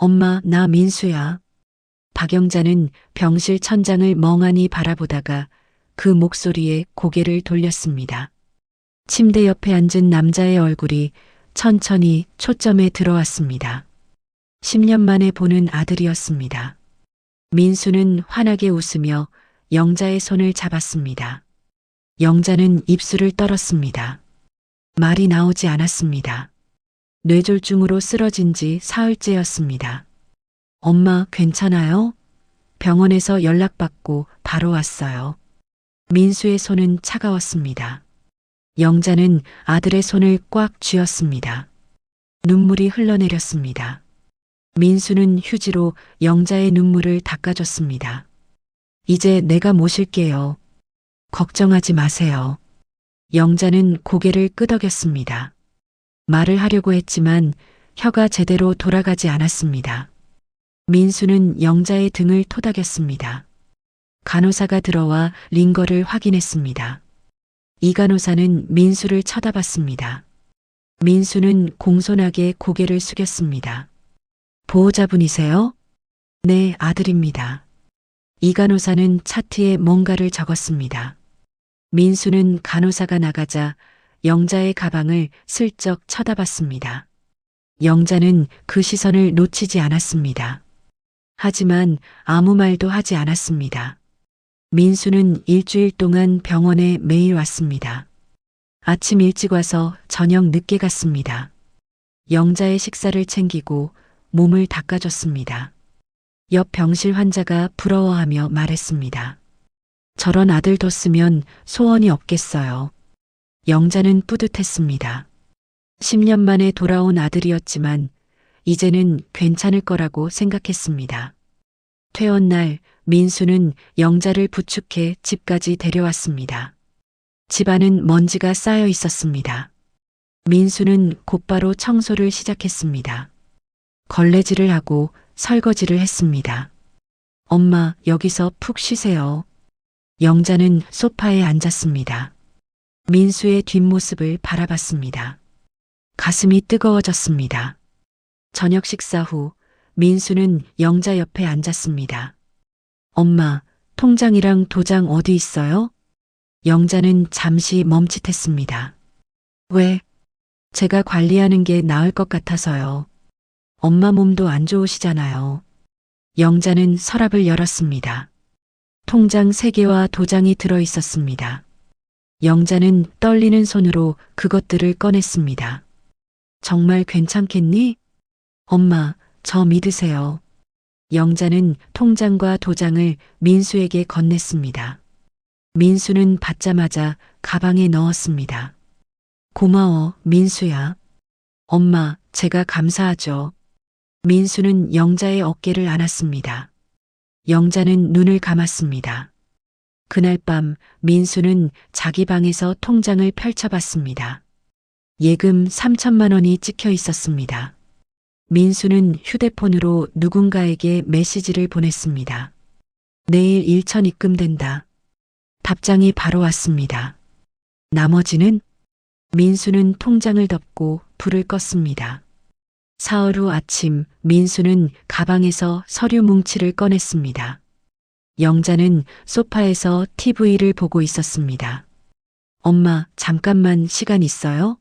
엄마, 나 민수야. 박영자는 병실 천장을 멍하니 바라보다가 그 목소리에 고개를 돌렸습니다. 침대 옆에 앉은 남자의 얼굴이 천천히 초점에 들어왔습니다. 10년 만에 보는 아들이었습니다. 민수는 환하게 웃으며 영자의 손을 잡았습니다. 영자는 입술을 떨었습니다. 말이 나오지 않았습니다. 뇌졸중으로 쓰러진 지 사흘째였습니다. 엄마 괜찮아요? 병원에서 연락받고 바로 왔어요. 민수의 손은 차가웠습니다. 영자는 아들의 손을 꽉 쥐었습니다. 눈물이 흘러내렸습니다. 민수는 휴지로 영자의 눈물을 닦아줬습니다. 이제 내가 모실게요. 걱정하지 마세요. 영자는 고개를 끄덕였습니다. 말을 하려고 했지만 혀가 제대로 돌아가지 않았습니다. 민수는 영자의 등을 토닥였습니다. 간호사가 들어와 링거를 확인했습니다. 이 간호사는 민수를 쳐다봤습니다. 민수는 공손하게 고개를 숙였습니다. 보호자분이세요? 네, 아들입니다. 이 간호사는 차트에 뭔가를 적었습니다. 민수는 간호사가 나가자 영자의 가방을 슬쩍 쳐다봤습니다. 영자는 그 시선을 놓치지 않았습니다. 하지만 아무 말도 하지 않았습니다. 민수는 일주일 동안 병원에 매일 왔습니다. 아침 일찍 와서 저녁 늦게 갔습니다. 영자의 식사를 챙기고 몸을 닦아줬습니다. 옆 병실 환자가 부러워하며 말했습니다. 저런 아들 뒀으면 소원이 없겠어요. 영자는 뿌듯했습니다. 10년 만에 돌아온 아들이었지만 이제는 괜찮을 거라고 생각했습니다. 퇴원 날 민수는 영자를 부축해 집까지 데려왔습니다. 집안은 먼지가 쌓여 있었습니다. 민수는 곧바로 청소를 시작했습니다. 걸레질을 하고 설거지를 했습니다. 엄마, 여기서 푹 쉬세요. 영자는 소파에 앉았습니다. 민수의 뒷모습을 바라봤습니다. 가슴이 뜨거워졌습니다. 저녁 식사 후 민수는 영자 옆에 앉았습니다. 엄마, 통장이랑 도장 어디 있어요? 영자는 잠시 멈칫했습니다. 왜? 제가 관리하는 게 나을 것 같아서요. 엄마 몸도 안 좋으시잖아요. 영자는 서랍을 열었습니다. 통장 3개와 도장이 들어 있었습니다. 영자는 떨리는 손으로 그것들을 꺼냈습니다. 정말 괜찮겠니? 엄마, 저 믿으세요. 영자는 통장과 도장을 민수에게 건넸습니다. 민수는 받자마자 가방에 넣었습니다. 고마워, 민수야. 엄마, 제가 감사하죠. 민수는 영자의 어깨를 안았습니다. 영자는 눈을 감았습니다. 그날 밤 민수는 자기 방에서 통장을 펼쳐봤습니다. 예금 3천만 원이 찍혀 있었습니다. 민수는 휴대폰으로 누군가에게 메시지를 보냈습니다. 내일 1천 입금된다. 답장이 바로 왔습니다. 나머지는? 민수는 통장을 덮고 불을 껐습니다. 사흘 후 아침 민수는 가방에서 서류 뭉치를 꺼냈습니다. 영자는 소파에서 TV를 보고 있었습니다. 엄마, 잠깐만 시간 있어요?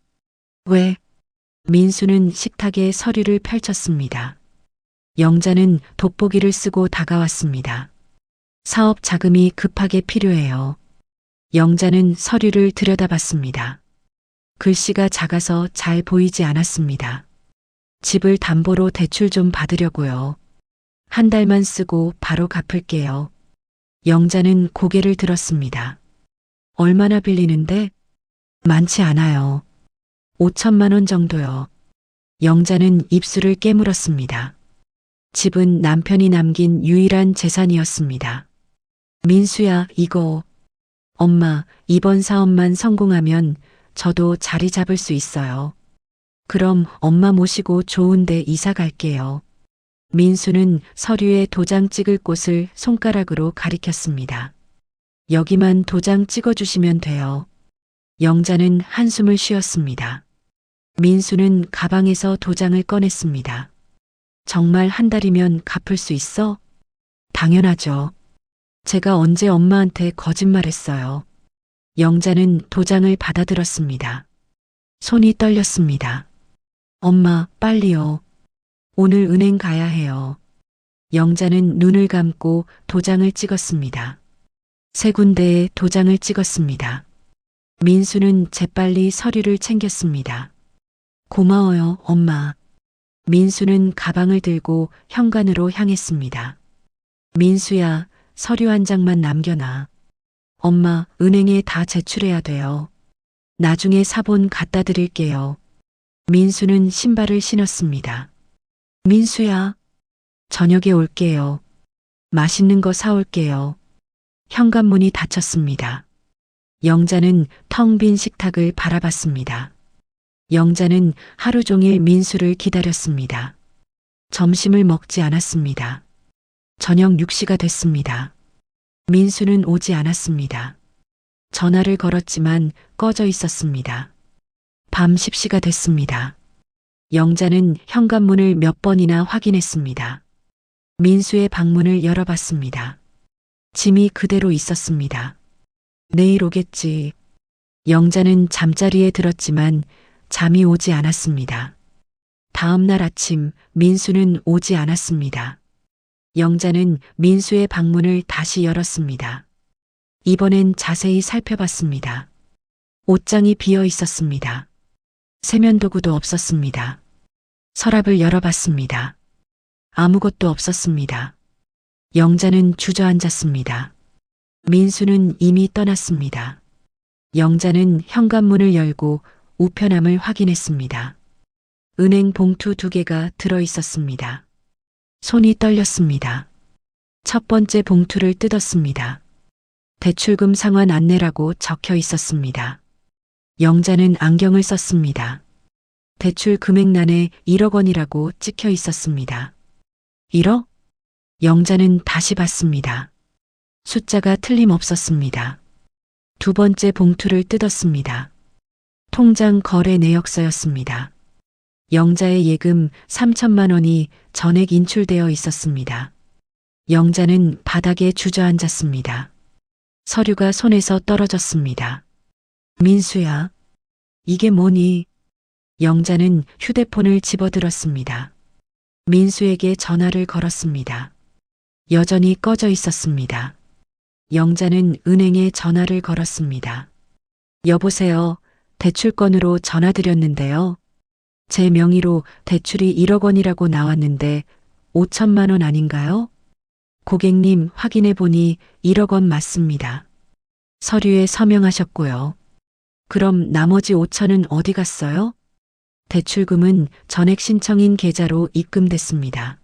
왜? 민수는 식탁에 서류를 펼쳤습니다. 영자는 돋보기를 쓰고 다가왔습니다. 사업 자금이 급하게 필요해요. 영자는 서류를 들여다봤습니다. 글씨가 작아서 잘 보이지 않았습니다. 집을 담보로 대출 좀 받으려고요. 한 달만 쓰고 바로 갚을게요. 영자는 고개를 들었습니다. 얼마나 빌리는데? 많지 않아요. 5천만 원 정도요. 영자는 입술을 깨물었습니다. 집은 남편이 남긴 유일한 재산이었습니다. 민수야, 이거. 엄마, 이번 사업만 성공하면 저도 자리 잡을 수 있어요. 그럼 엄마 모시고 좋은 데 이사 갈게요. 민수는 서류에 도장 찍을 곳을 손가락으로 가리켰습니다. 여기만 도장 찍어주시면 돼요. 영자는 한숨을 쉬었습니다. 민수는 가방에서 도장을 꺼냈습니다. 정말 한 달이면 갚을 수 있어? 당연하죠. 제가 언제 엄마한테 거짓말했어요. 영자는 도장을 받아들었습니다. 손이 떨렸습니다. 엄마, 빨리요. 오늘 은행 가야 해요. 영자는 눈을 감고 도장을 찍었습니다. 세 군데에 도장을 찍었습니다. 민수는 재빨리 서류를 챙겼습니다. 고마워요, 엄마. 민수는 가방을 들고 현관으로 향했습니다. 민수야, 서류 한 장만 남겨놔. 엄마, 은행에 다 제출해야 돼요. 나중에 사본 갖다 드릴게요. 민수는 신발을 신었습니다. 민수야, 저녁에 올게요. 맛있는 거 사올게요. 현관문이 닫혔습니다. 영자는 텅 빈 식탁을 바라봤습니다. 영자는 하루 종일 민수를 기다렸습니다. 점심을 먹지 않았습니다. 저녁 6시가 됐습니다. 민수는 오지 않았습니다. 전화를 걸었지만 꺼져 있었습니다. 밤 10시가 됐습니다. 영자는 현관문을 몇 번이나 확인했습니다. 민수의 방문을 열어봤습니다. 짐이 그대로 있었습니다. 내일 오겠지. 영자는 잠자리에 들었지만 잠이 오지 않았습니다. 다음 날 아침 민수는 오지 않았습니다. 영자는 민수의 방문을 다시 열었습니다. 이번엔 자세히 살펴봤습니다. 옷장이 비어 있었습니다. 세면도구도 없었습니다. 서랍을 열어봤습니다. 아무것도 없었습니다. 영자는 주저앉았습니다. 민수는 이미 떠났습니다. 영자는 현관문을 열고 우편함을 확인했습니다. 은행 봉투 2개가 들어 있었습니다. 손이 떨렸습니다. 첫 번째 봉투를 뜯었습니다. 대출금 상환 안내라고 적혀 있었습니다. 영자는 안경을 썼습니다. 대출 금액란에 1억 원이라고 찍혀 있었습니다. 1억? 영자는 다시 봤습니다. 숫자가 틀림없었습니다. 두 번째 봉투를 뜯었습니다. 통장 거래 내역서였습니다. 영자의 예금 3천만 원이 전액 인출되어 있었습니다. 영자는 바닥에 주저앉았습니다. 서류가 손에서 떨어졌습니다. 민수야, 이게 뭐니? 영자는 휴대폰을 집어들었습니다. 민수에게 전화를 걸었습니다. 여전히 꺼져 있었습니다. 영자는 은행에 전화를 걸었습니다. 여보세요. 대출건으로 전화드렸는데요. 제 명의로 대출이 1억 원이라고 나왔는데 5천만 원 아닌가요? 고객님, 확인해 보니 1억 원 맞습니다. 서류에 서명하셨고요. 그럼 나머지 5천은 어디 갔어요? 대출금은 전액 신청인 계좌로 입금됐습니다.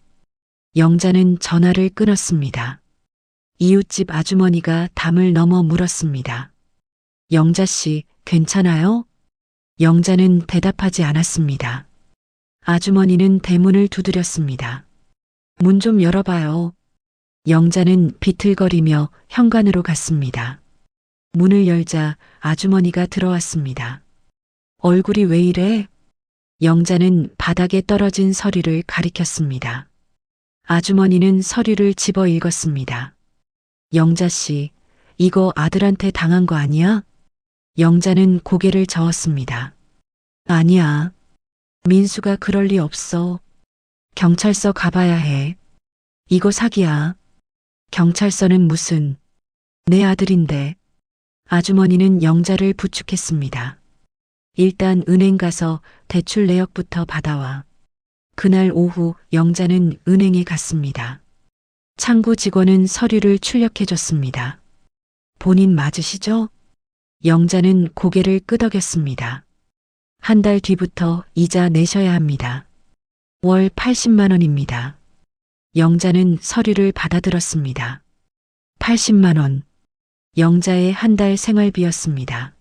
영자는 전화를 끊었습니다. 이웃집 아주머니가 담을 넘어 물었습니다. 영자 씨, 괜찮아요? 영자는 대답하지 않았습니다. 아주머니는 대문을 두드렸습니다. 문 좀 열어봐요. 영자는 비틀거리며 현관으로 갔습니다. 문을 열자 아주머니가 들어왔습니다. 얼굴이 왜 이래? 영자는 바닥에 떨어진 서류를 가리켰습니다. 아주머니는 서류를 집어 읽었습니다. 영자 씨, 이거 아들한테 당한 거 아니야? 영자는 고개를 저었습니다. 아니야. 민수가 그럴 리 없어. 경찰서 가봐야 해. 이거 사기야. 경찰서는 무슨. 내 아들인데. 아주머니는 영자를 부축했습니다. 일단 은행 가서 대출 내역부터 받아와. 그날 오후 영자는 은행에 갔습니다. 창구 직원은 서류를 출력해줬습니다. 본인 맞으시죠? 영자는 고개를 끄덕였습니다. 한 달 뒤부터 이자 내셔야 합니다. 월 80만 원입니다. 영자는 서류를 받아들었습니다. 80만 원. 영자의 한 달 생활비였습니다.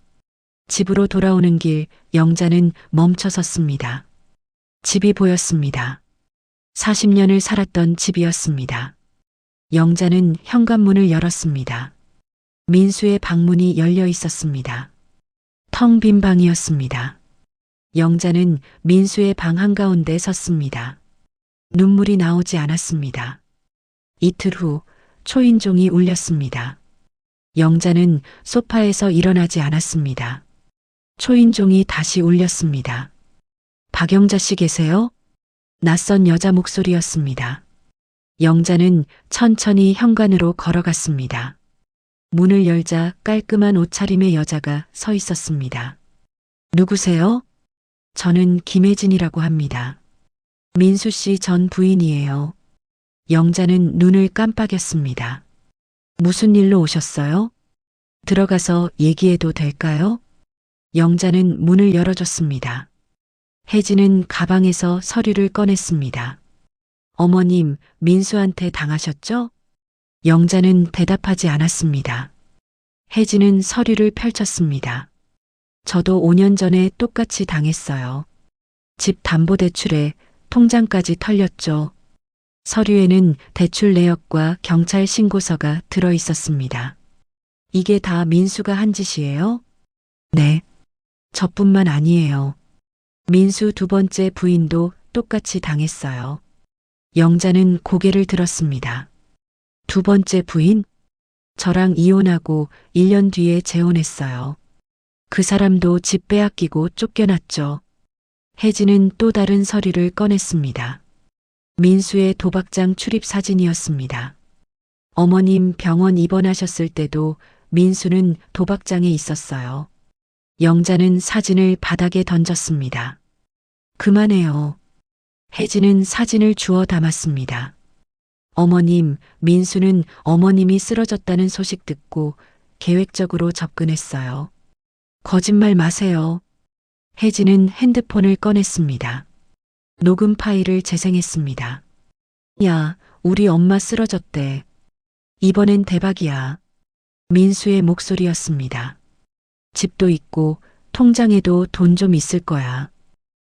집으로 돌아오는 길 영자는 멈춰 섰습니다. 집이 보였습니다. 40년을 살았던 집이었습니다. 영자는 현관문을 열었습니다. 민수의 방문이 열려 있었습니다. 텅 빈 방이었습니다. 영자는 민수의 방 한가운데 섰습니다. 눈물이 나오지 않았습니다. 이틀 후 초인종이 울렸습니다. 영자는 소파에서 일어나지 않았습니다. 초인종이 다시 울렸습니다. 박영자 씨 계세요? 낯선 여자 목소리였습니다. 영자는 천천히 현관으로 걸어갔습니다. 문을 열자 깔끔한 옷차림의 여자가 서 있었습니다. 누구세요? 저는 김혜진이라고 합니다. 민수 씨 전 부인이에요. 영자는 눈을 깜빡였습니다. 무슨 일로 오셨어요? 들어가서 얘기해도 될까요? 영자는 문을 열어줬습니다. 혜진은 가방에서 서류를 꺼냈습니다. 어머님, 민수한테 당하셨죠? 영자는 대답하지 않았습니다. 혜진은 서류를 펼쳤습니다. 저도 5년 전에 똑같이 당했어요. 집 담보대출에 통장까지 털렸죠. 서류에는 대출 내역과 경찰 신고서가 들어 있었습니다. 이게 다 민수가 한 짓이에요? 네. 저뿐만 아니에요. 민수 두 번째 부인도 똑같이 당했어요. 영자는 고개를 들었습니다. 두 번째 부인? 저랑 이혼하고 1년 뒤에 재혼했어요. 그 사람도 집 빼앗기고 쫓겨났죠. 혜진은 또 다른 서류를 꺼냈습니다. 민수의 도박장 출입 사진이었습니다. 어머님 병원 입원하셨을 때도 민수는 도박장에 있었어요. 영자는 사진을 바닥에 던졌습니다. 그만해요. 혜진은 사진을 주워 담았습니다. 어머님, 민수는 어머님이 쓰러졌다는 소식 듣고 계획적으로 접근했어요. 거짓말 마세요. 혜진은 핸드폰을 꺼냈습니다. 녹음 파일을 재생했습니다. 야, 우리 엄마 쓰러졌대. 이번엔 대박이야. 민수의 목소리였습니다. 집도 있고 통장에도 돈 좀 있을 거야.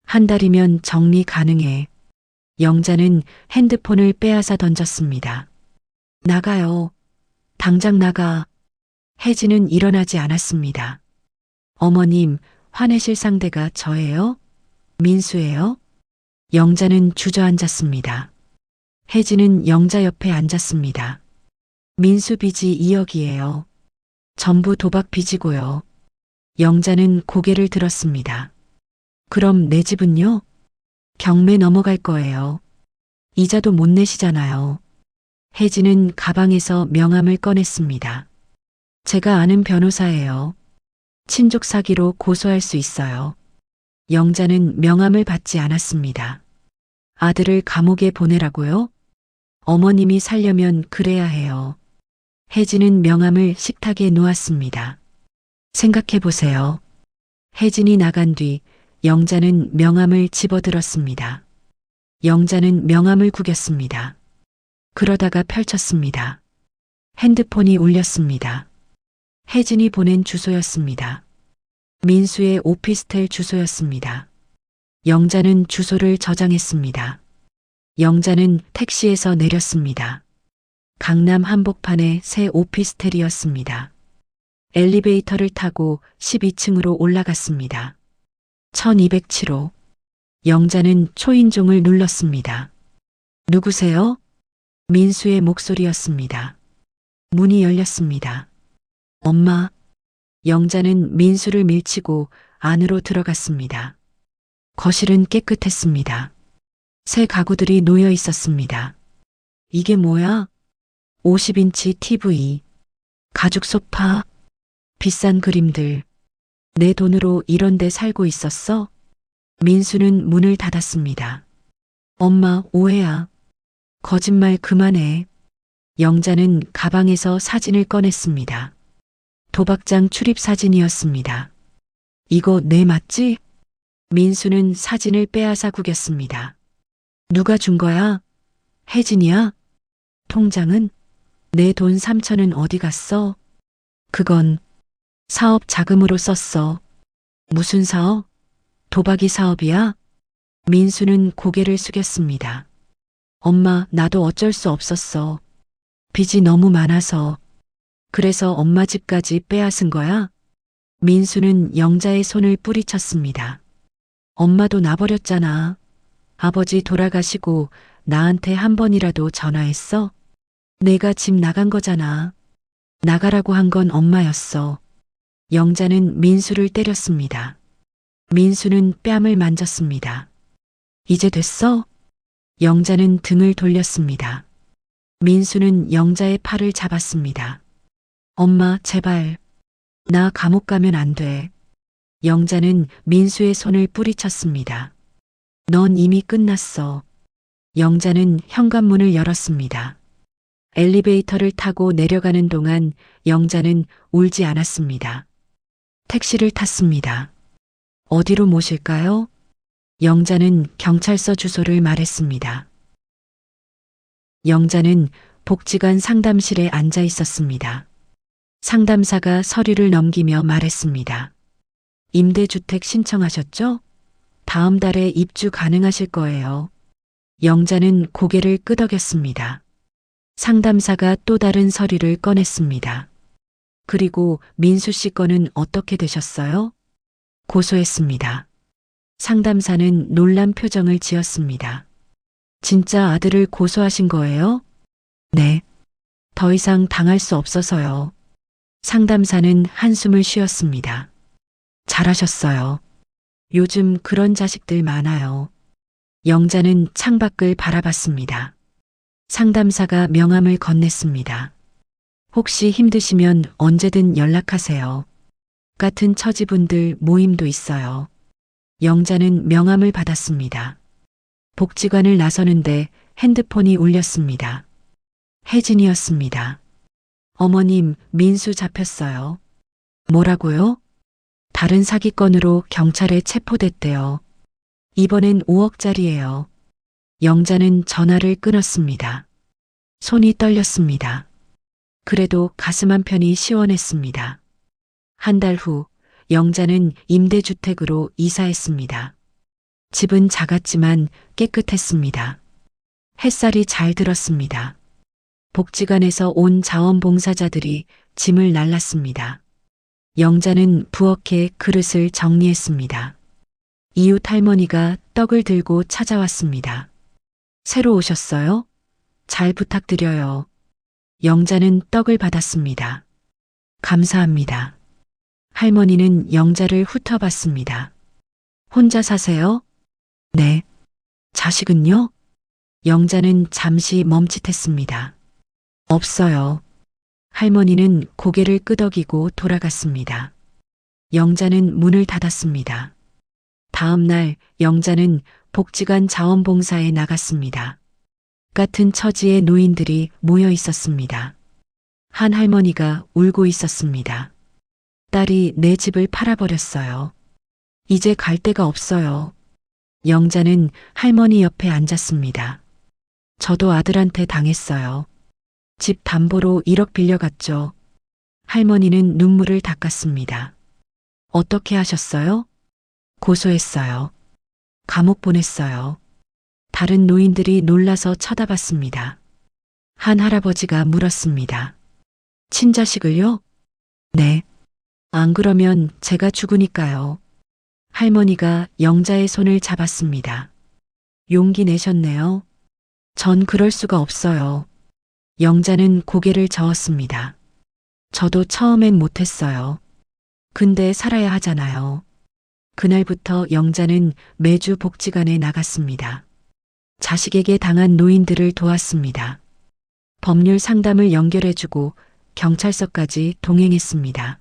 한 달이면 정리 가능해. 영자는 핸드폰을 빼앗아 던졌습니다. 나가요. 당장 나가. 혜진은 일어나지 않았습니다. 어머님, 화내실 상대가 저예요? 민수예요? 영자는 주저앉았습니다. 혜진은 영자 옆에 앉았습니다. 민수 빚이 2억이에요. 전부 도박 빚이고요. 영자는 고개를 들었습니다. 그럼 내 집은요? 경매 넘어갈 거예요. 이자도 못 내시잖아요. 혜진은 가방에서 명함을 꺼냈습니다. 제가 아는 변호사예요. 친족 사기로 고소할 수 있어요. 영자는 명함을 받지 않았습니다. 아들을 감옥에 보내라고요? 어머님이 살려면 그래야 해요. 혜진은 명함을 식탁에 놓았습니다. 생각해 보세요. 혜진이 나간 뒤 영자는 명함을 집어들었습니다. 영자는 명함을 구겼습니다. 그러다가 펼쳤습니다. 핸드폰이 울렸습니다. 혜진이 보낸 주소였습니다. 민수의 오피스텔 주소였습니다. 영자는 주소를 저장했습니다. 영자는 택시에서 내렸습니다. 강남 한복판의 새 오피스텔이었습니다. 엘리베이터를 타고 12층으로 올라갔습니다. 1207호. 영자는 초인종을 눌렀습니다. 누구세요? 민수의 목소리였습니다. 문이 열렸습니다. 엄마. 영자는 민수를 밀치고 안으로 들어갔습니다. 거실은 깨끗했습니다. 새 가구들이 놓여 있었습니다. 이게 뭐야? 50인치 TV, 가죽 소파, 비싼 그림들. 내 돈으로 이런 데 살고 있었어? 민수는 문을 닫았습니다. 엄마, 오해야. 거짓말 그만해. 영자는 가방에서 사진을 꺼냈습니다. 도박장 출입 사진이었습니다. 이거 내 맞지? 민수는 사진을 빼앗아 구겼습니다. 누가 준 거야? 혜진이야? 통장은? 내 돈 3천은 어디 갔어? 그건 사업 자금으로 썼어. 무슨 사업? 도박이 사업이야? 민수는 고개를 숙였습니다. 엄마, 나도 어쩔 수 없었어. 빚이 너무 많아서. 그래서 엄마 집까지 빼앗은 거야? 민수는 영자의 손을 뿌리쳤습니다. 엄마도 나버렸잖아. 아버지 돌아가시고 나한테 한 번이라도 전화했어? 내가 집 나간 거잖아. 나가라고 한 건 엄마였어. 영자는 민수를 때렸습니다. 민수는 뺨을 만졌습니다. 이제 됐어? 영자는 등을 돌렸습니다. 민수는 영자의 팔을 잡았습니다. 엄마, 제발. 나 감옥 가면 안 돼. 영자는 민수의 손을 뿌리쳤습니다. 넌 이미 끝났어. 영자는 현관문을 열었습니다. 엘리베이터를 타고 내려가는 동안 영자는 울지 않았습니다. 택시를 탔습니다. 어디로 모실까요? 영자는 경찰서 주소를 말했습니다. 영자는 복지관 상담실에 앉아 있었습니다. 상담사가 서류를 넘기며 말했습니다. 임대주택 신청하셨죠? 다음 달에 입주 가능하실 거예요. 영자는 고개를 끄덕였습니다. 상담사가 또 다른 서류를 꺼냈습니다. 그리고 민수 씨 거는 어떻게 되셨어요? 고소했습니다. 상담사는 놀란 표정을 지었습니다. 진짜 아들을 고소하신 거예요? 네. 더 이상 당할 수 없어서요. 상담사는 한숨을 쉬었습니다. 잘하셨어요. 요즘 그런 자식들 많아요. 영자는 창밖을 바라봤습니다. 상담사가 명함을 건넸습니다. 혹시 힘드시면 언제든 연락하세요. 같은 처지분들 모임도 있어요. 영자는 명함을 받았습니다. 복지관을 나서는데 핸드폰이 울렸습니다. 혜진이었습니다. 어머님, 민수 잡혔어요. 뭐라고요? 다른 사기건으로 경찰에 체포됐대요. 이번엔 5억짜리예요. 영자는 전화를 끊었습니다. 손이 떨렸습니다. 그래도 가슴 한편이 시원했습니다. 한 달 후 영자는 임대주택으로 이사했습니다. 집은 작았지만 깨끗했습니다. 햇살이 잘 들었습니다. 복지관에서 온 자원봉사자들이 짐을 날랐습니다. 영자는 부엌에 그릇을 정리했습니다. 이웃 할머니가 떡을 들고 찾아왔습니다. 새로 오셨어요? 잘 부탁드려요. 영자는 떡을 받았습니다. 감사합니다. 할머니는 영자를 훑어봤습니다. 혼자 사세요? 네. 자식은요? 영자는 잠시 멈칫했습니다. 없어요. 할머니는 고개를 끄덕이고 돌아갔습니다. 영자는 문을 닫았습니다. 다음 날 영자는 복지관 자원봉사에 나갔습니다. 같은 처지의 노인들이 모여 있었습니다. 한 할머니가 울고 있었습니다. 딸이 내 집을 팔아버렸어요. 이제 갈 데가 없어요. 영자는 할머니 옆에 앉았습니다. 저도 아들한테 당했어요. 집 담보로 1억 빌려갔죠. 할머니는 눈물을 닦았습니다. 어떻게 하셨어요? 고소했어요. 감옥 보냈어요. 다른 노인들이 놀라서 쳐다봤습니다. 한 할아버지가 물었습니다. 친자식을요? 네. 안 그러면 제가 죽으니까요. 할머니가 영자의 손을 잡았습니다. 용기 내셨네요. 전 그럴 수가 없어요. 영자는 고개를 저었습니다. 저도 처음엔 못했어요. 근데 살아야 하잖아요. 그날부터 영자는 매주 복지관에 나갔습니다. 자식에게 당한 노인들을 도왔습니다. 법률 상담을 연결해주고 경찰서까지 동행했습니다.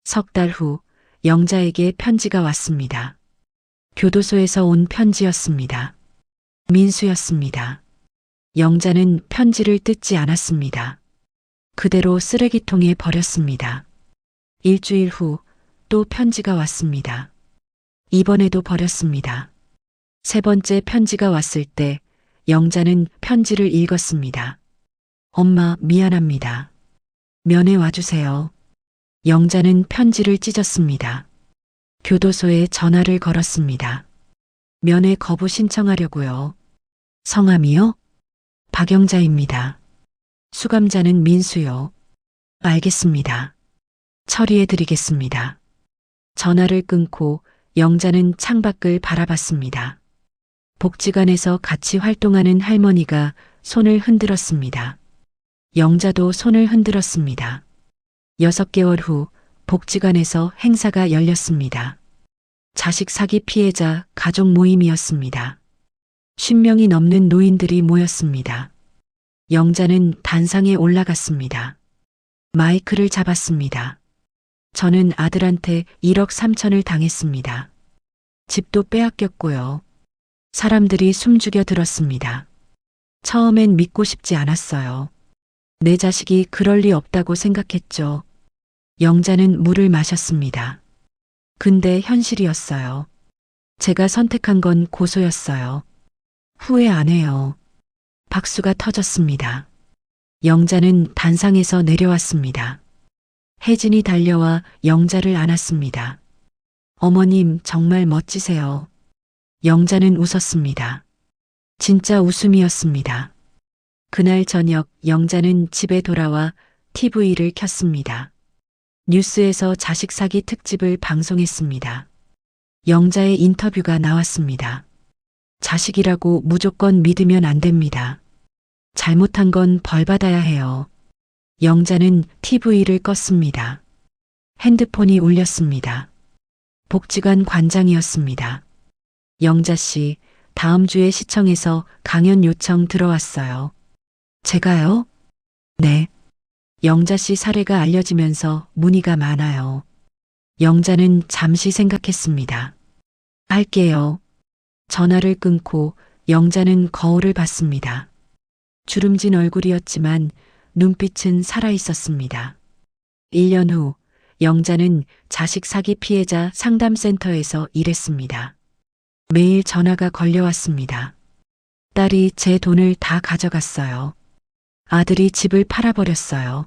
석 달 후 영자에게 편지가 왔습니다. 교도소에서 온 편지였습니다. 민수였습니다. 영자는 편지를 뜯지 않았습니다. 그대로 쓰레기통에 버렸습니다. 일주일 후 또 편지가 왔습니다. 이번에도 버렸습니다. 세 번째 편지가 왔을 때 영자는 편지를 읽었습니다. 엄마, 미안합니다. 면회 와주세요. 영자는 편지를 찢었습니다. 교도소에 전화를 걸었습니다. 면회 거부 신청하려고요. 성함이요? 박영자입니다. 수감자는 민수요. 알겠습니다. 처리해드리겠습니다. 전화를 끊고 영자는 창밖을 바라봤습니다. 복지관에서 같이 활동하는 할머니가 손을 흔들었습니다. 영자도 손을 흔들었습니다. 6개월 후 복지관에서 행사가 열렸습니다. 자식 사기 피해자 가족 모임이었습니다. 10명이 넘는 노인들이 모였습니다. 영자는 단상에 올라갔습니다. 마이크를 잡았습니다. 저는 아들한테 1억 3천을 당했습니다. 집도 빼앗겼고요. 사람들이 숨죽여 들었습니다. 처음엔 믿고 싶지 않았어요. 내 자식이 그럴 리 없다고 생각했죠. 영자는 물을 마셨습니다. 근데 현실이었어요. 제가 선택한 건 고소였어요. 후회 안 해요. 박수가 터졌습니다. 영자는 단상에서 내려왔습니다. 혜진이 달려와 영자를 안았습니다. 어머님 정말 멋지세요. 영자는 웃었습니다. 진짜 웃음이었습니다. 그날 저녁 영자는 집에 돌아와 TV를 켰습니다. 뉴스에서 자식 사기 특집을 방송했습니다. 영자의 인터뷰가 나왔습니다. 자식이라고 무조건 믿으면 안 됩니다. 잘못한 건 벌 받아야 해요. 영자는 TV를 껐습니다. 핸드폰이 울렸습니다. 복지관 관장이었습니다. 영자 씨, 다음 주에 시청에서 강연 요청 들어왔어요. 제가요? 네. 영자 씨 사례가 알려지면서 문의가 많아요. 영자는 잠시 생각했습니다. 할게요. 전화를 끊고 영자는 거울을 봤습니다. 주름진 얼굴이었지만 눈빛은 살아 있었습니다. 1년 후 영자는 자식 사기 피해자 상담센터에서 일했습니다. 매일 전화가 걸려왔습니다. 딸이 제 돈을 다 가져갔어요. 아들이 집을 팔아버렸어요.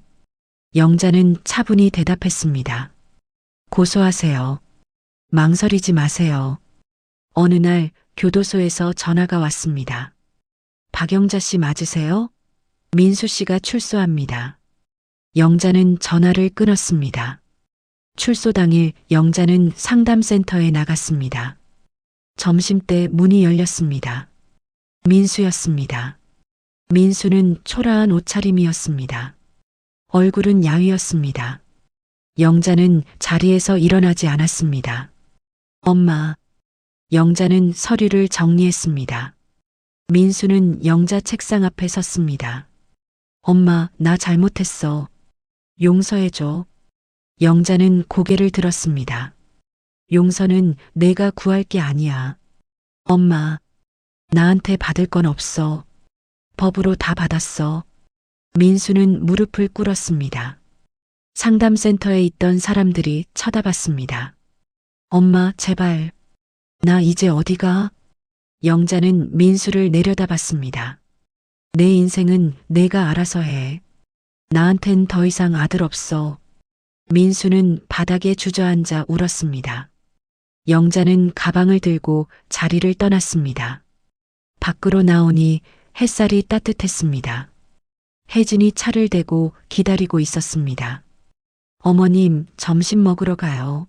영자는 차분히 대답했습니다. 고소하세요. 망설이지 마세요. 어느 날 교도소에서 전화가 왔습니다. 박영자 씨 맞으세요? 민수 씨가 출소합니다. 영자는 전화를 끊었습니다. 출소 당일 영자는 상담센터에 나갔습니다. 점심때 문이 열렸습니다. 민수였습니다. 민수는 초라한 옷차림이었습니다. 얼굴은 야위었습니다. 영자는 자리에서 일어나지 않았습니다. 엄마. 영자는 서류를 정리했습니다. 민수는 영자 책상 앞에 섰습니다. 엄마, 나 잘못했어. 용서해줘. 영자는 고개를 들었습니다. 용서는 내가 구할 게 아니야. 엄마, 나한테 받을 건 없어. 법으로 다 받았어. 민수는 무릎을 꿇었습니다. 상담센터에 있던 사람들이 쳐다봤습니다. 엄마, 제발. 나 이제 어디가? 영자는 민수를 내려다봤습니다. 내 인생은 내가 알아서 해. 나한텐 더 이상 아들 없어. 민수는 바닥에 주저앉아 울었습니다. 영자는 가방을 들고 자리를 떠났습니다. 밖으로 나오니 햇살이 따뜻했습니다. 혜진이 차를 대고 기다리고 있었습니다. 어머님, 점심 먹으러 가요.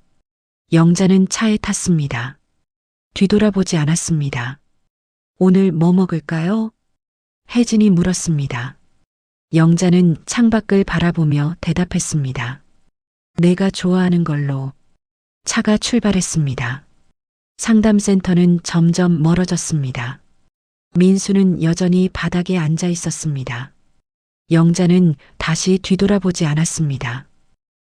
영자는 차에 탔습니다. 뒤돌아보지 않았습니다. 오늘 뭐 먹을까요? 혜진이 물었습니다. 영자는 창밖을 바라보며 대답했습니다. 내가 좋아하는 걸로. 차가 출발했습니다. 상담센터는 점점 멀어졌습니다. 민수는 여전히 바닥에 앉아 있었습니다. 영자는 다시 뒤돌아보지 않았습니다.